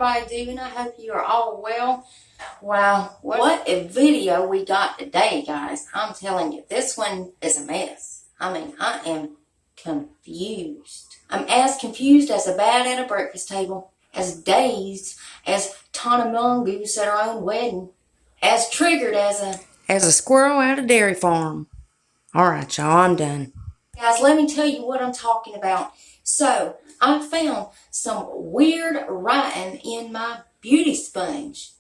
everybody doing? I hope you are all well. Wow, what a video we got today, guys. I'm telling you, this one is a mess. I mean, I am confused. I'm as confused as a bat at a breakfast table, as dazed as Tana Mongoose at her own wedding, as triggered as a squirrel at a dairy farm. All right, y'all, I'm done. Guys, let me tell you what I'm talking about. So, I found some weird writing in my beauty sponge.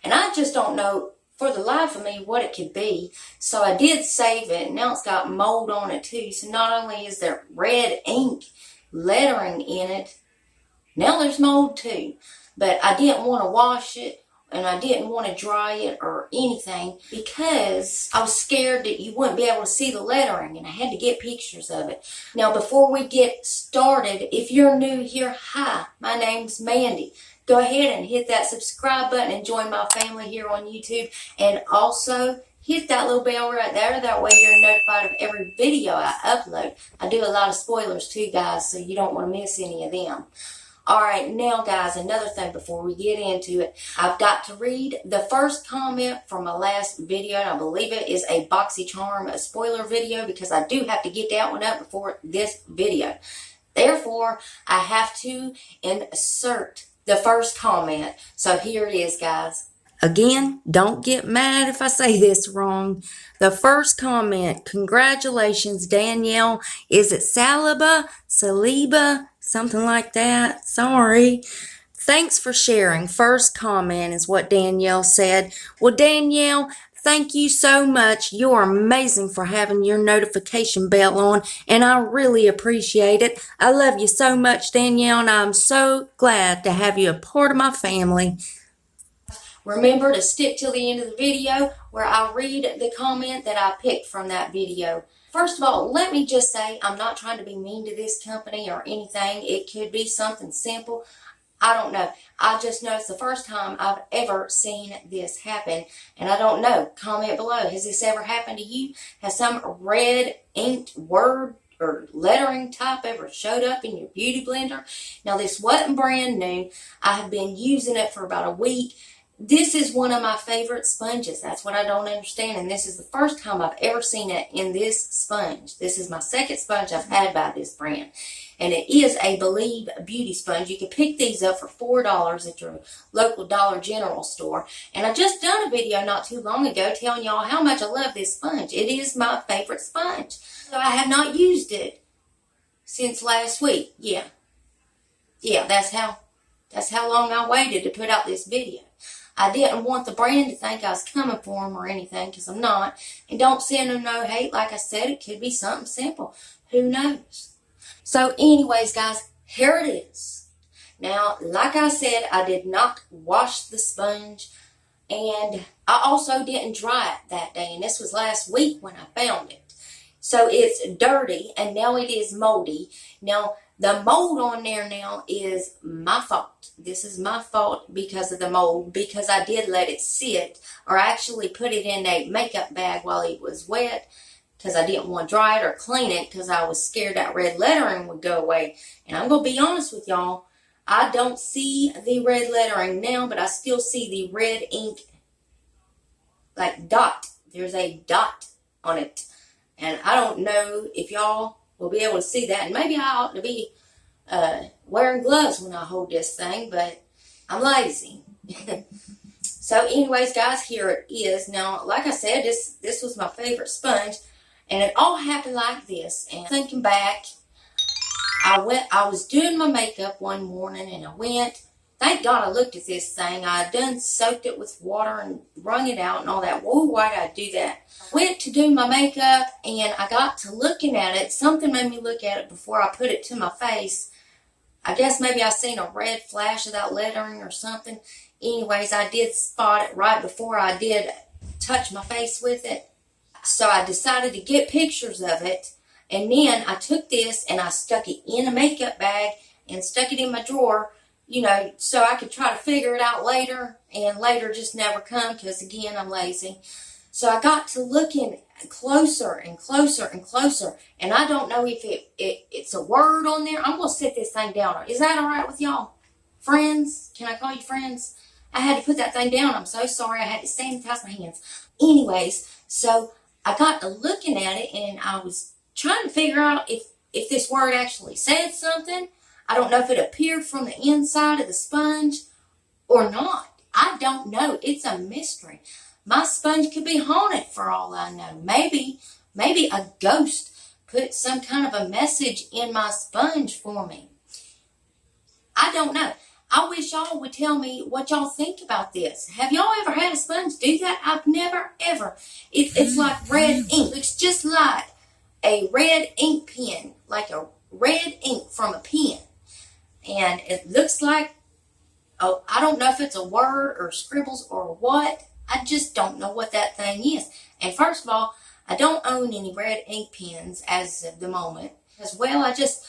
And I just don't know for the life of me what it could be. So I did save it, and now it's got mold on it too. So not only is there red ink lettering in it, now there's mold too. But I didn't want to wash it, and I didn't want to dry it or anything because I was scared that you wouldn't be able to see the lettering, and I had to get pictures of it. Now, before we get started, if you're new here, hi, my name's Mandy. Go ahead and hit that subscribe button and join my family here on YouTube, and also hit that little bell right there. That way you're notified of every video I upload. I do a lot of spoilers too, guys, so you don't want to miss any of them. Alright, now guys, another thing before we get into it. I've got to read the first comment from my last video, and I believe it is a BoxyCharm spoiler video because I do have to get that one up before this video. Therefore, I have to insert the first comment. So here it is, guys. Again, don't get mad if I say this wrong. The first comment, congratulations, Danielle. Is it Saliba? Something like that. Sorry. Thanks for sharing. First comment is what Danielle said. Well, Danielle, thank you so much. You're amazing for having your notification bell on, and I really appreciate it. I love you so much, Danielle, and I'm so glad to have you a part of my family. Remember to stick till the end of the video where I read the comment that I picked from that video. First of all, let me just say I'm not trying to be mean to this company or anything. It could be something simple. I don't know. I just know it's the first time I've ever seen this happen. And I don't know. Comment below. Has this ever happened to you? Has some red inked word or lettering type ever showed up in your beauty blender? Now, this wasn't brand new. I have been using it for about a week. This is one of my favorite sponges. That's what I don't understand. And this is the first time I've ever seen it in this sponge. This is my second sponge I've had by this brand. And it is a Believe beauty sponge. You can pick these up for $4 at your local Dollar General store. And I just done a video not too long ago telling y'all how much I love this sponge. It is my favorite sponge. So I have not used it since last week. Yeah, that's how long I waited to put out this video. I didn't want the brand to think I was coming for them or anything, because I'm not. And don't send them no hate. Like I said, it could be something simple. Who knows? So anyways, guys, here it is. Now, like I said, I did not wash the sponge. And I also didn't dry it that day. And this was last week when I found it. So it's dirty, and now it is moldy. Now, the mold on there now is my fault. This is my fault because of the mold, because I did let it sit, or actually put it in a makeup bag while it was wet, because I didn't want to dry it or clean it, because I was scared that red lettering would go away. And I'm going to be honest with y'all, I don't see the red lettering now, but I still see the red ink, like dot. There's a dot on it. And I don't know if y'all will be able to see that. And maybe I ought to be wearing gloves when I hold this thing, but I'm lazy. So anyways, guys, here it is. Now, like I said, this was my favorite sponge. And it all happened like this. And thinking back, I was doing my makeup one morning, and I went. Thank God I looked at this thing. I had done soaked it with water and wrung it out and all that. Whoa, why did I do that? I went to do my makeup, and I got to looking at it. Something made me look at it before I put it to my face. I guess maybe I seen a red flash of that lettering or something. Anyways, I did spot it right before I did touch my face with it. So I decided to get pictures of it. And then I took this and I stuck it in a makeup bag and stuck it in my drawer. You know, so I could try to figure it out later, and later just never come because, again, I'm lazy. So I got to looking closer and closer and closer, and I don't know if it's a word on there. I'm going to set this thing down. Is that all right with y'all? friends, can I call you friends? I had to put that thing down. I'm so sorry. I had to sanitize my hands. Anyways, so I got to looking at it and I was trying to figure out if this word actually said something. I don't know if it appeared from the inside of the sponge or not. I don't know. It's a mystery. My sponge could be haunted for all I know. Maybe a ghost put some kind of a message in my sponge for me. I don't know. I wish y'all would tell me what y'all think about this. Have y'all ever had a sponge do that? I've never, ever. It's like red ink. Looks just like a red ink pen, like a red ink from a pen. And it looks like, oh, I don't know if it's a word or scribbles or what. I just don't know what that thing is. And first of all, I don't own any red ink pens as of the moment. As well, I just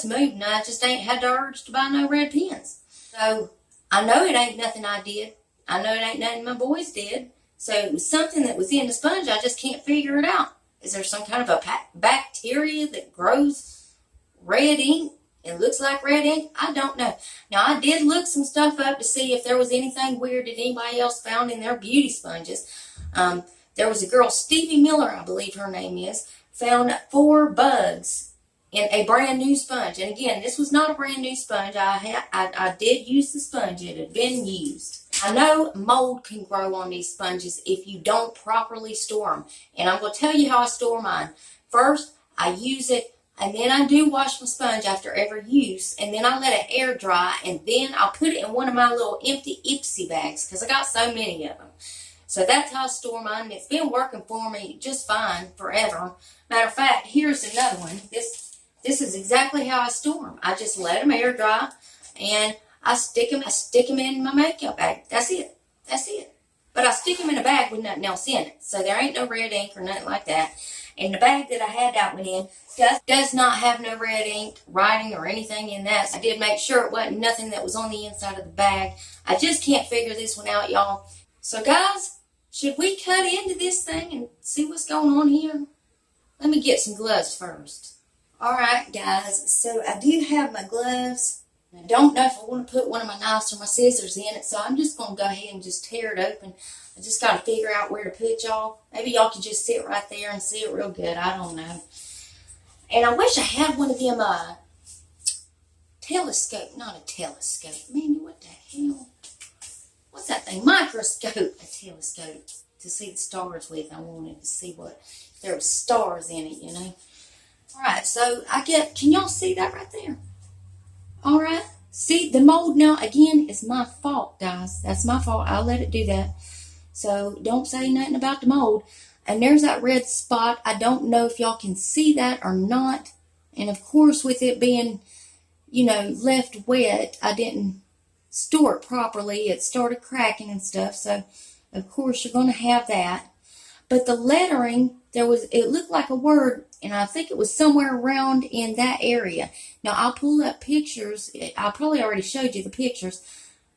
moved and I just ain't had the urge to buy no red pens. So I know it ain't nothing I did. I know it ain't nothing my boys did. So it was something that was in the sponge. I just can't figure it out. Is there some kind of a bacteria that grows red ink? It looks like red ink. I don't know. Now, I did look some stuff up to see if there was anything weird that anybody else found in their beauty sponges. There was a girl, Stevie Miller, I believe her name is, found 4 bugs in a brand new sponge. And again, this was not a brand new sponge. I did use the sponge. It had been used. I know mold can grow on these sponges if you don't properly store them. And I'm going to tell you how I store mine. First, I use it. And then I do wash my sponge after every use, and then I let it air dry, and then I'll put it in one of my little empty Ipsy bags, because I got so many of them. So that's how I store mine, and it's been working for me just fine forever. Matter of fact, here's another one. This is exactly how I store them. I just let them air dry, and I stick them in my makeup bag. That's it. But I stick them in a bag with nothing else in it, so there ain't no red ink or nothing like that. And the bag that I had that one in does not have no red ink writing or anything in that. So I did make sure it wasn't nothing that was on the inside of the bag. I just can't figure this one out, y'all. So guys, should we cut into this thing and see what's going on here? Let me get some gloves first. Alright guys, so I do have my gloves. I don't know if I want to put one of my knives or my scissors in it, so I'm just going to go ahead and just tear it open. I just got to figure out where to put y'all. Maybe y'all can just sit right there and see it real good. I don't know. And I wish I had one of them telescope. Not a telescope. Man, what the hell? What's that thing? Microscope. A telescope to see the stars with. I wanted to see what if there were stars in it, you know. Alright, so can y'all see that right there? Alright. See, the mold now, again, is my fault, guys. That's my fault. I'll let it do that. So don't say nothing about the mold. And there's that red spot. I don't know if y'all can see that or not. And of course, with it being, you know, left wet, I didn't store it properly. It started cracking and stuff. So, of course, you're going to have that. But the lettering, it looked like a word, and I think it was somewhere around in that area. Now, I'll pull up pictures. I probably already showed you the pictures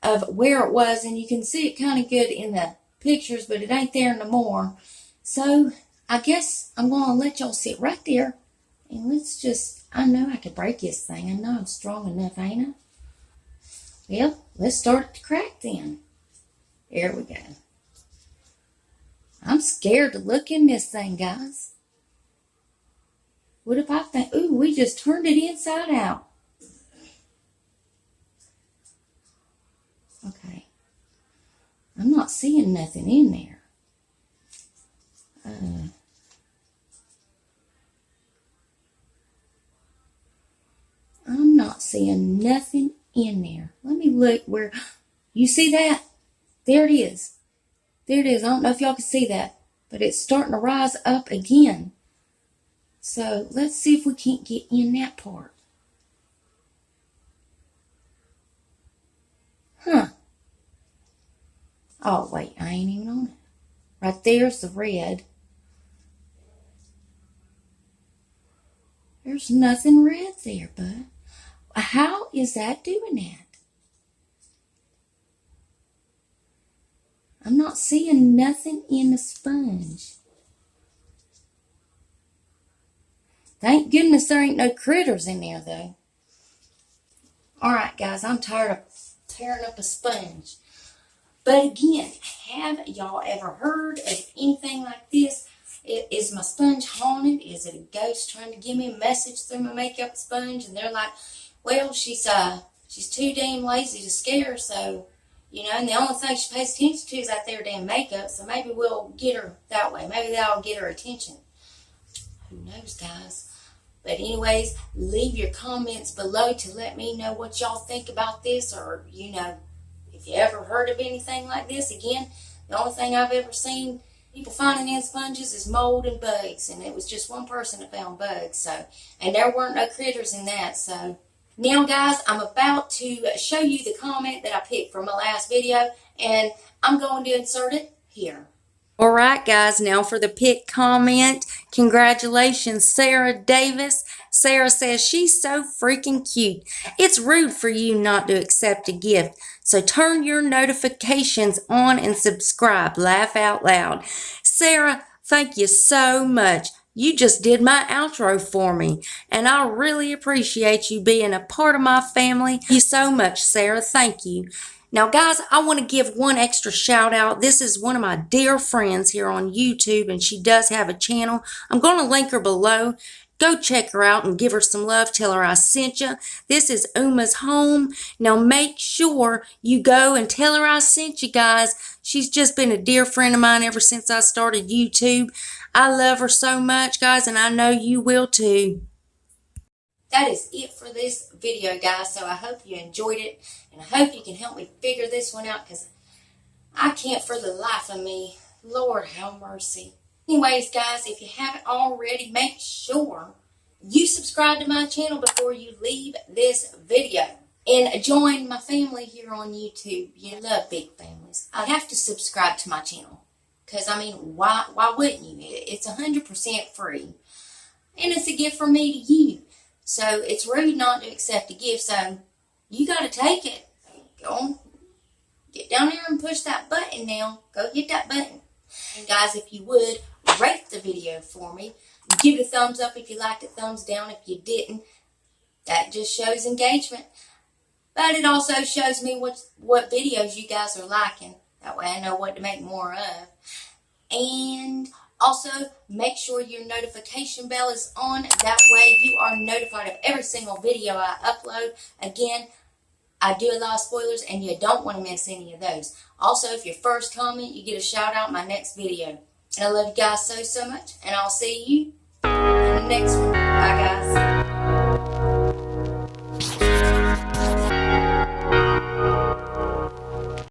of where it was, and you can see it kind of good in the pictures, but it ain't there no more. So I guess I'm going to let y'all sit right there, and let's just, I know I could break this thing. I know I'm strong enough, ain't I? Well, let's start to crack then. There we go. I'm scared to look in this thing, guys. What if I think, ooh, we just turned it inside out. Okay. I'm not seeing nothing in there. I'm not seeing nothing in there. Let me look where, you see that? There it is. There it is. I don't know if y'all can see that, but it's starting to rise up again. So let's see if we can't get in that part. Huh. Oh, wait, I ain't even on it. Right there's the red. There's nothing red there, bud. How is that doing that? I'm not seeing nothing in the sponge. Thank goodness there ain't no critters in there, though. Alright, guys, I'm tired of tearing up a sponge. But again, have y'all ever heard of anything like this? Is my sponge haunted? Is it a ghost trying to give me a message through my makeup sponge? And they're like, well, she's too damn lazy to scare, so, you know, and the only thing she pays attention to is that there damn makeup, so maybe we'll get her that way. Maybe that'll get her attention. Who knows, guys? But anyways, leave your comments below to let me know what y'all think about this, or, you know, if you ever heard of anything like this. Again, the only thing I've ever seen people finding in sponges is mold and bugs, and it was just one person that found bugs, so, and there weren't no critters in that. So now, guys, I'm about to show you the comment that I picked from my last video, and I'm going to insert it here. All right, guys, now for the pick comment. Congratulations, Sarah Davis. Sarah says, she's so freaking cute. It's rude for you not to accept a gift. So turn your notifications on and subscribe. Laugh out loud. Sarah, thank you so much. You just did my outro for me, and I really appreciate you being a part of my family. Thank you so much, Sarah. Thank you. Now, guys, I want to give one extra shout out. This is one of my dear friends here on YouTube, and she does have a channel. I'm going to link her below. Go check her out and give her some love. Tell her I sent you. This is Uma's home. Now, make sure you go and tell her I sent you, guys. She's just been a dear friend of mine ever since I started YouTube. I love her so much, guys, and I know you will too. That is it for this video, guys, so I hope you enjoyed it, and I hope you can help me figure this one out, because I can't for the life of me. Lord have mercy. Anyways, guys, if you haven't already, make sure you subscribe to my channel before you leave this video, and join my family here on YouTube. You love big families. I have to subscribe to my channel, because, I mean, why wouldn't you? It's 100% free, and it's a gift from me to you. So it's rude not to accept a gift, so you got to take it. Go on, get down there and push that button now. Go hit that button. And guys, if you would, rate the video for me. Give it a thumbs up if you liked it, thumbs down if you didn't. That just shows engagement. But it also shows me what videos you guys are liking. That way I know what to make more of. And also, make sure your notification bell is on. That way you are notified of every single video I upload. Again, I do a lot of spoilers, and you don't want to miss any of those. Also, if your first comment, you get a shout out in my next video. And I love you guys so much, and I'll see you in the next video.